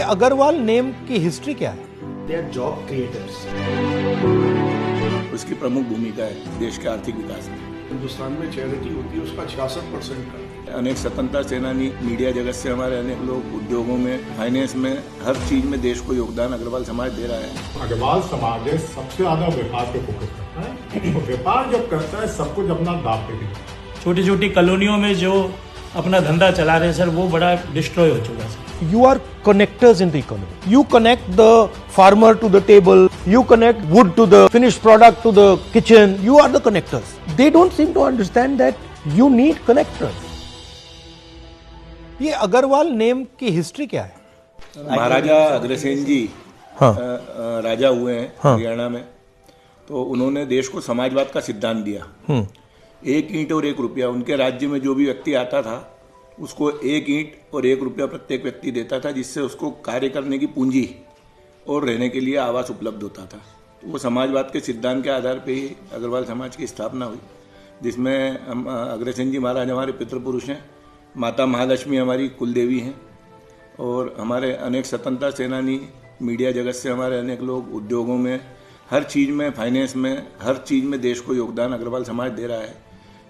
Agarwal name की history क्या है? They are job creators. उसकी प्रमुख भूमिका है देश के आर्थिक विकास में। हिंदुस्तान में चैरिटी होती है उसका 66% का। अनेक स्वतंत्रता सेनानी, मीडिया जगत से हमारे अनेक लोग, उद्योगों में, फाइनेंस में, हर चीज में देश को योगदान अग्रवाल समाज दे रहा है। अग्रवाल समाज है सबसे ज्यादा व्यापार पे फोकस करता है, तो व्यापार जब करता है सब कुछ अपना दाव पे भी। छोटी छोटी कॉलोनियों में जो अपना धंधा चला रहे सर, वो बड़ा डिस्ट्रॉय हो चुका है। You are connectors in the economy. You connect the farmer to the table. You connect wood to the finished product to the kitchen. You are the connectors. They don't seem to understand that you need connectors. ये Agarwal name की history क्या है? महाराजा अग्रसेन जी हाँ। राजा हुए हैं हरियाणा में, तो उन्होंने देश को समाजवाद का सिद्धांत दिया। 1 ईंट और 1 रुपया, उनके राज्य में जो भी व्यक्ति आता था उसको 1 ईंट और 1 रुपया प्रत्येक व्यक्ति देता था, जिससे उसको कार्य करने की पूंजी और रहने के लिए आवास उपलब्ध होता था। तो वो समाजवाद के सिद्धांत के आधार पे ही अग्रवाल समाज की स्थापना हुई, जिसमें हम अग्रसेन जी महाराज हमारे पितृपुरुष हैं, माता महालक्ष्मी हमारी कुलदेवी हैं, और हमारे अनेक स्वतंत्रता सेनानी, मीडिया जगत से हमारे अनेक लोग, उद्योगों में, हर चीज़ में, फाइनेंस में, हर चीज़ में देश को योगदान अग्रवाल समाज दे रहा है।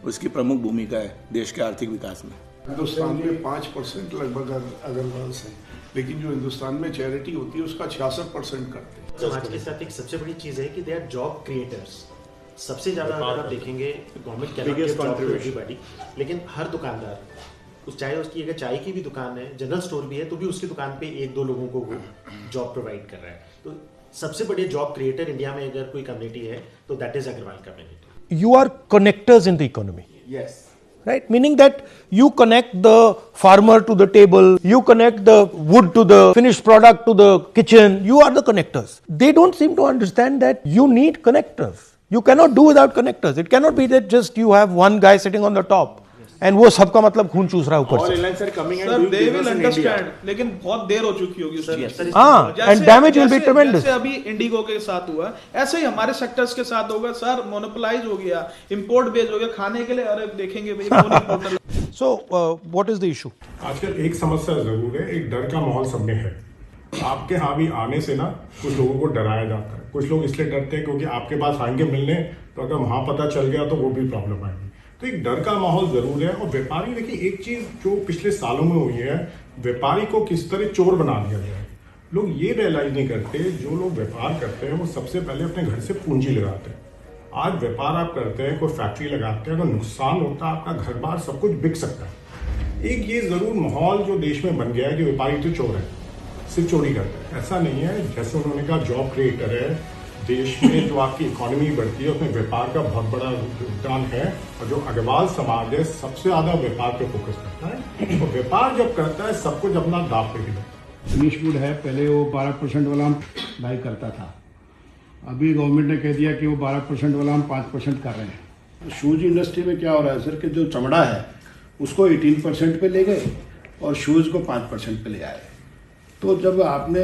उसकी प्रमुख भूमिका है देश के आर्थिक विकास में। हिंदुस्तान में 5% लगभग अग्रवाल से, लेकिन जो हिंदुस्तान में चैरिटी होती है उसका 66% करते हैं। समाज के साथ एक सबसे बड़ी चीज है कि दे आर जॉब क्रिएटर्स। सबसे ज्यादा अगर आप देखेंगे government can give job to everybody, लेकिन हर दुकानदार, चाहे उसकी अगर चाय की भी दुकान है, जनरल स्टोर भी है, तो भी उसकी दुकान पे 1-2 लोगों को वो जॉब प्रोवाइड कर रहा है। तो सबसे बड़े जॉब क्रिएटर इंडिया में अगर कोई कम्युनिटी है तो that is Agarwal community. You are connectors in the economy. Yes, Right? Meaning that you connect the farmer to the table, you connect the wood to the finished product to the kitchen, you are the connectors. They don't seem to understand that you need connectors. You cannot do without connectors. It cannot be that just you have one guy sitting on the top and वो सबका मतलब खून चूस रहा है ऊपर से. Sir they will understand, लेकिन बहुत देर हो चुकी होगी उसकी। हाँ, and damage will be tremendous. जैसे अभी इंडिगो के साथ हुआ, ऐसे ही हमारे सेक्टर्स के साथ होगा सर। मोनोपोलाइज हो गया, इंपोर्ट बेस्ड हो गया खाने के लिए। अरे देखेंगे भाई कौन importer. So what is the issue? आजकल एक समस्या जरूर है, एक डर का माहौल सब में है। आपके यहाँ भी आने से ना कुछ लोगों को डराया जाता है। कुछ लोग इसलिए डरते हैं क्योंकि आपके पास आएंगे मिलने, तो अगर वहां पता चल गया तो वो भी प्रॉब्लम आएगी। तो एक डर का माहौल जरूर है। और व्यापारी, देखिए एक चीज जो पिछले सालों में हुई है, व्यापारी को किस तरह चोर बना दिया गया है। लोग ये रियलाइज नहीं करते, जो लोग व्यापार करते हैं वो सबसे पहले अपने घर से पूंजी लगाते हैं। आज व्यापार आप करते हैं, कोई फैक्ट्री लगाते हैं, अगर नुकसान होता है आपका घर बार सब कुछ बिक सकता है। एक ये जरूर माहौल जो देश में बन गया है कि व्यापारी तो चोर है, सिर्फ चोरी करता है, ऐसा नहीं है। जैसे उन्होंने कहा जॉब क्रिएटर है, देश में जो आपकी इकोनॉमी बढ़ती है उसमें व्यापार का बहुत बड़ा योगदान है। और जो अग्रवाल समाज है सबसे ज्यादा व्यापार पे फोकस करता है, तो व्यापार जब करता है सब कुछ अपना दाव पे भी लगता है। फिनिश वुड है, पहले वो 12% वाला हम बाई करता था, अभी गवर्नमेंट ने कह दिया कि वो 12% वाला हम 5% कर रहे हैं। शूज इंडस्ट्री में क्या हो रहा है सर कि जो चमड़ा है उसको 18% पे ले गए और शूज को 5% पे ले आए। तो जब आपने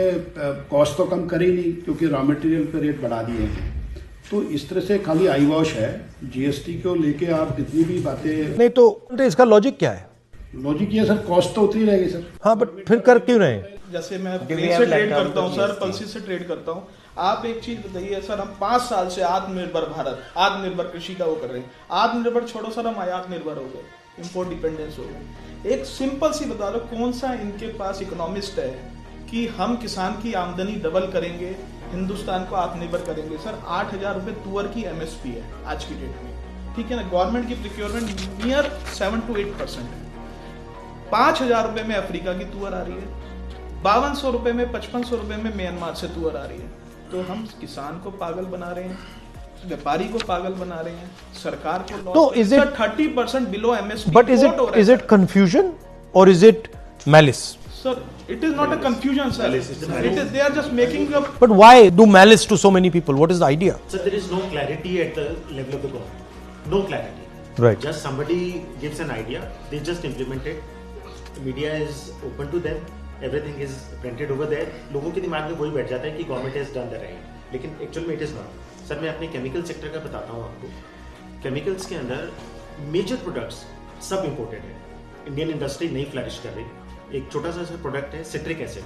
कॉस्ट तो कम करी नहीं क्योंकि रॉ मटेरियल पे रेट बढ़ा दिए हैं, तो इस तरह से खाली आई वॉश है। जीएसटी को लेके आप कितनी भी बातें नहीं तो इसका लॉजिक क्या है? लॉजिक ये सर, कॉस्ट तो उतरी रहेगी सर। हाँ, बट फिर कर क्यों रहे? जैसे मैं प्लेन से ट्रेड करता हूँ सर, पल्सी से ट्रेड करता हूँ। आप एक चीज बताइए सर, हम 5 साल से आत्मनिर्भर भारत, आत्मनिर्भर कृषि का वो कर रहे हैं। आत्मनिर्भर छोड़ो सर, हम आयात निर्भर हो गए, इंपोर्ट डिपेंडेंस हो गए। एक सिंपल सी बता दो, कौन सा इनके पास इकोनॉमिस्ट है कि हम किसान की आमदनी डबल करेंगे, हिंदुस्तान को आत्मनिर्भर करेंगे। सर 8,000 रुपए तुअर की एमएसपी है आज की डेट में, ठीक है ना। गवर्नमेंट की प्रोक्योरमेंट नियर 7 to 8% है। 5,000 रुपए में अफ्रीका की तुअर आ रही है, 5200 रुपए में, 5500 रुपए में म्यांमार से तुअर आ रही है। तो हम किसान को पागल बना रहे हैं, व्यापारी को पागल बना रहे हैं, सरकार को। तो is it 30% below MSP? But is it confusion और is it malice? Sir, it is not a confusion, sir. It is, they are just making up. But why do malice to so many people? What is the idea? so there is no clarity at the level of the government. No clarity. Right. Just somebody gives an idea, they just implement it. The media is open to them. Everything is printed over there. लोगों के दिमाग में वही बैठ जाता है कि government has done the right. लेकिन एक्चुअल में it is not. सर मैं अपने केमिकल सेक्टर का बताता हूँ आपको। केमिकल्स के अंदर मेजर प्रोडक्ट्स सब इम्पोर्टेड है। इंडियन इंडस्ट्री नहीं फ्लरिश कर रही। एक छोटा सा प्रोडक्ट है सिट्रिक एसिड।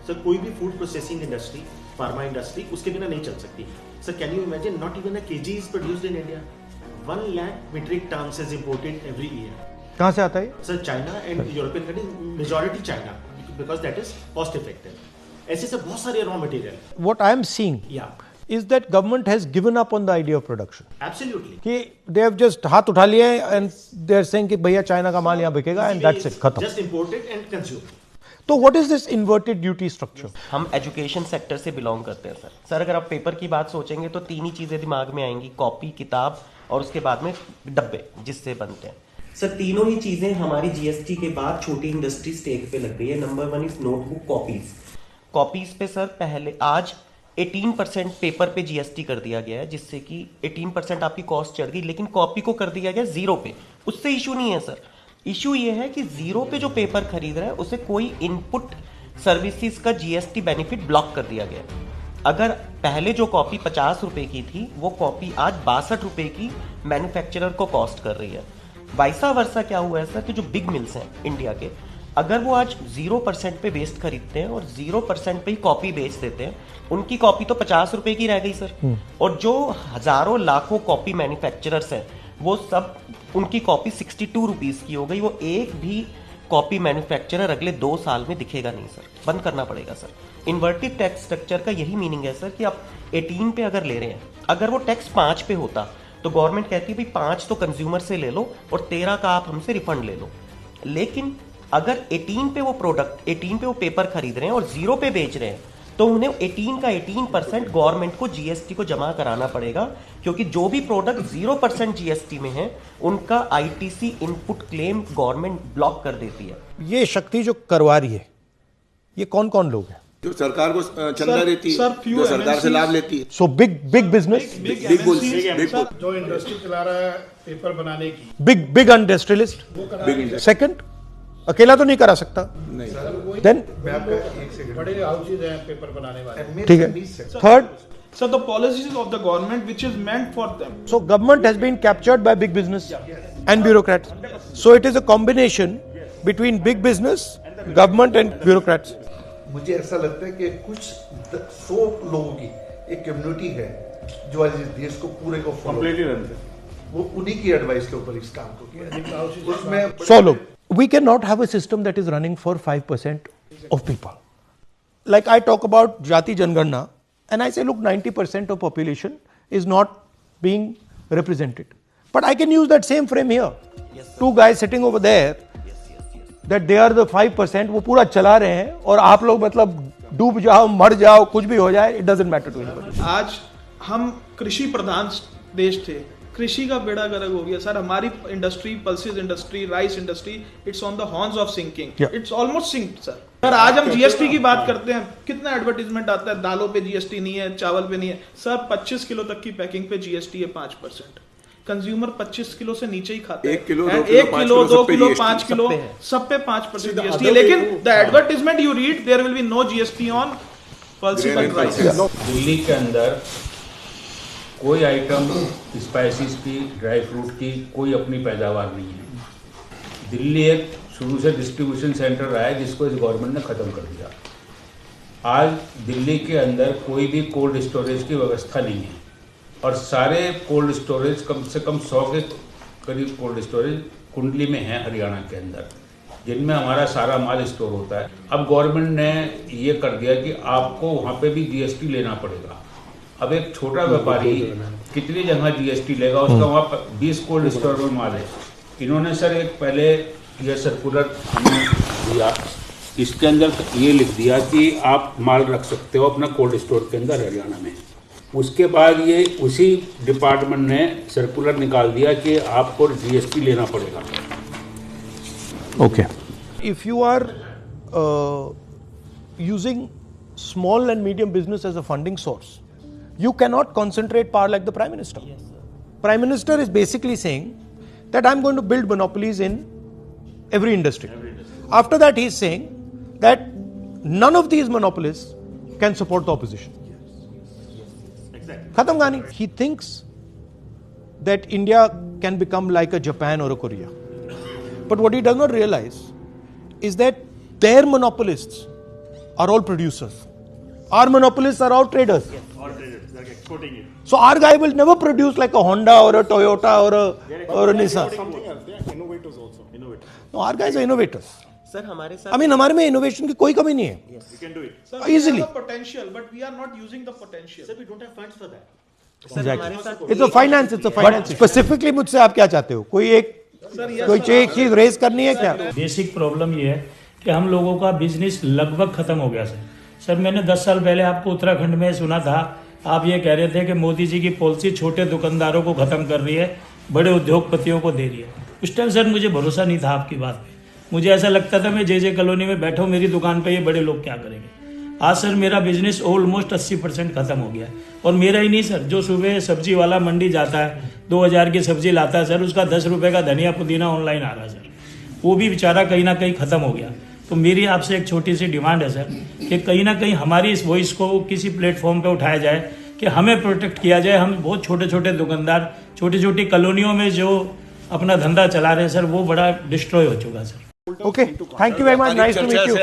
सर कोई भी food processing industry, pharma industry उसके बिना नहीं चल सकती. Sir can you imagine not even a kg is produced in India. 1 lakh metric tons is imported every year. कहाँ से आता है? Sir China and European countries, majority China, because that is cost effective. ऐसे से बहुत सारे raw material. What I am seeing is that government has given up on the idea of production. Absolutely. कि they have just हाथ उठा लिए and they are saying कि भैया चाइना का माल यहाँ बिकेगा and that's it, खत्म. Just imported and consumed. तो what is this inverted duty structure? हम एजुकेशन सेक्टर से बिलोंग करते हैं सर. अगर आप पेपर की बात सोचेंगे तो 3 ही चीज़ें दिमाग में आएंगी, कॉपी, किताब और उसके बाद में डब्बे जिससे बनते हैं. सर तीनों ही चीज़ें हमारी जीएसटी के बाद छोटी इंडस्ट्री स्टेक पे लग गई है. नंबर 1 इज नोटबुक कॉपीज पे सर पहले आज 18% पेपर पे जीएसटी कर दिया गया है, जिससे कि 18% आपकी कॉस्ट चढ़ गई, लेकिन कॉपी को कर दिया गया 0 पे. उससे इशू नहीं है सर. इशू ये है कि 0 पे जो पेपर खरीद रहा है उसे कोई इनपुट सर्विसेज का जीएसटी बेनिफिट ब्लॉक कर दिया गया. अगर पहले जो कॉपी 50 रुपए की थी वो कॉपी आज 62 रुपए की मैन्युफैक्चरर को कॉस्ट कर रही है. वाइसा वर्सा क्या हुआ है सर कि जो बिग मिल्स हैं इंडिया के, अगर वो आज 0% पे वेस्ट खरीदते हैं और 0% पे ही कॉपी बेच देते हैं, उनकी कॉपी तो 50 रुपए की रह गई सर. और जो हजारों लाखों कॉपी मैन्युफैक्चरर्स हैं वो सब उनकी कॉपी 62 रुपीज की हो गई. वो एक भी कॉपी मैन्युफैक्चरर अगले 2 साल में दिखेगा नहीं सर. बंद करना पड़ेगा सर. इन्वर्टेड टैक्स स्ट्रक्चर का यही मीनिंग है सर कि आप 18 पे अगर ले रहे हैं, अगर वो टैक्स 5 पे होता तो गवर्नमेंट कहती है भाई 5 तो कंज्यूमर से ले लो और 13 का आप हमसे रिफंड ले लो. लेकिन अगर 18 पे वो प्रोडक्ट 18 पे वो पेपर खरीद रहे हैं और 0 पे बेच रहे हैं तो उन्हें 18 का 18% गवर्नमेंट को जीएसटी को जमा कराना पड़ेगा, क्योंकि जो भी प्रोडक्ट 0% जीएसटी में है उनका ITC input claim government block कर देती है. ये शक्ति जो करवा रही है ये कौन कौन लोग हैं? जो सरकार को चंदा देती है, जो सरकार से लाभ लेती है. So big business, big bulls, जो इंडस्ट्री चला रहा है पेपर बनाने की, बिग इंडस्ट्रियलिस्ट. सेकंड, अकेला तो नहीं करा सकता. देन बड़े हाउसेज हैं पेपर बनाने वाले. ठीक है. Third, So the policies of the government which is meant for them. so government has been captured by big business and bureaucrats. So it is a combination between big business, government and bureaucrats. मुझे ऐसा लगता है कि कुछ 100 लोगों की एक community है जो आज इस देश को पूरे को कंप्लीटली रन है. वो उन्हीं की एडवाइस के ऊपर इस काम को किया. उसमें 100 लोग. We cannot have a system that is running for 5% of people. Like I talk about Jati Jangarna and I say, look, 90% of population is not being represented. But I can use that same frame here. Two guys sitting over there, that they are the 5%, वो पूरा चला रहे हैं और आप लोग मतलब डूब जाओ, मर जाओ, कुछ भी हो जाए, it doesn't matter to anybody. आज हम कृषि प्रधान देश थे, कृषि का बेड़ा गर्क हो गया सर. हमारी industry, pulses industry, rice industry, it's on the horns of sinking. It's almost sinked sir. Sir आज हम जीएसटी की बात करते हैं, कितना एडवर्टीजमेंट आता है, दालों पे जीएसटी नहीं है, चावल पे नहीं है. सर 25 किलो तक की पैकिंग पे जीएसटी है 5%. कंज्यूमर 25 किलो से नीचे ही खाता है. 1 किलो, 2 किलो, 5 किलो, सब पे 5% जीएसटी है. लेकिन the advertisement you read, there will be no GST on pulses and rice. Delhi के अंदर कोई आइटम स्पाइसेस की, ड्राई फ्रूट की कोई अपनी पैदावार नहीं है. दिल्ली एक शुरू से डिस्ट्रीब्यूशन सेंटर रहा है जिसको इस गवर्नमेंट ने ख़त्म कर दिया. आज दिल्ली के अंदर कोई भी कोल्ड स्टोरेज की व्यवस्था नहीं है और सारे कोल्ड स्टोरेज कम से कम 100 के करीब कोल्ड स्टोरेज कुंडली में है हरियाणा के अंदर, जिनमें हमारा सारा माल स्टोर होता है. अब गवर्नमेंट ने ये कर दिया कि आपको वहाँ पे भी जीएसटी लेना पड़ेगा. अब एक छोटा व्यापारी कितनी जगह जीएसटी लेगा, उसका वहाँ पर 20 कोल्ड स्टोर में माल है. इन्होंने सर एक पहले ये सर्कुलर दिया, इसके अंदर ये लिख दिया कि आप माल रख सकते हो अपना कोल्ड स्टोर के अंदर हरियाणा में. उसके बाद ये उसी डिपार्टमेंट ने सर्कुलर निकाल दिया कि आपको जीएसटी लेना पड़ेगा. Okay. If you are using small and medium business as a funding source, you cannot concentrate power like the Prime Minister. Yes, sir. Prime Minister is basically saying that I'm going to build monopolies in every industry. After that, he is saying that none of these monopolies can support the opposition. Khatam Gani. He thinks that India can become like a Japan or a Korea. But what he does not realize is that their monopolists are all producers. Our monopolists are all traders. All traders, they're exporting it. So our guy will never produce like a Honda or a Toyota or a Nissan. Something else. They are innovators also. Innovators. No, our guys are innovators. Sir हमारे साथ I mean, हमारे में innovation की कोई कमी नहीं है. We can do it. Sir, Easily. we have the potential, but we are not using the potential. Sir, we don't have funds for that. Sir हमारे साथ It's a finance. It's a finance. But specifically मुझसे आप क्या चाहते हो? कोई एक चीज रेज करनी है क्या? बेसिक प्रॉब्लम ये है कि हम लोगों का बिजनेस लगभग खत्म हो गया सर मैंने 10 साल पहले आपको उत्तराखंड में सुना था, आप ये कह रहे थे कि मोदी जी की पॉलिसी छोटे दुकानदारों को खत्म कर रही है, बड़े उद्योगपतियों को दे रही है. उस टाइम सर मुझे भरोसा नहीं था आपकी बात पे. मुझे ऐसा लगता था मैं जे कॉलोनी में बैठा हूँ, मेरी दुकान पे ये बड़े लोग क्या करेंगे. आज सर मेरा बिजनेस ऑलमोस्ट 80% खत्म हो गया. और मेरा ही नहीं सर, जो सुबह सब्जी वाला मंडी जाता है 2000 की सब्जी लाता है सर, उसका 10 रुपए का धनिया पुदीना ऑनलाइन आ रहा है सर, वो भी बेचारा कहीं ना कहीं खत्म हो गया. तो मेरी आपसे एक छोटी सी डिमांड है सर कि कहीं ना कहीं हमारी इस वॉइस को किसी प्लेटफॉर्म पे उठाया जाए कि हमें प्रोटेक्ट किया जाए. हम बहुत छोटे छोटे दुकानदार छोटी छोटी कॉलोनियों में जो अपना धंधा चला रहे हैं सर, वो बड़ा डिस्ट्रॉय हो चुका है sir. Okay, thank you very much. Nice to meet you.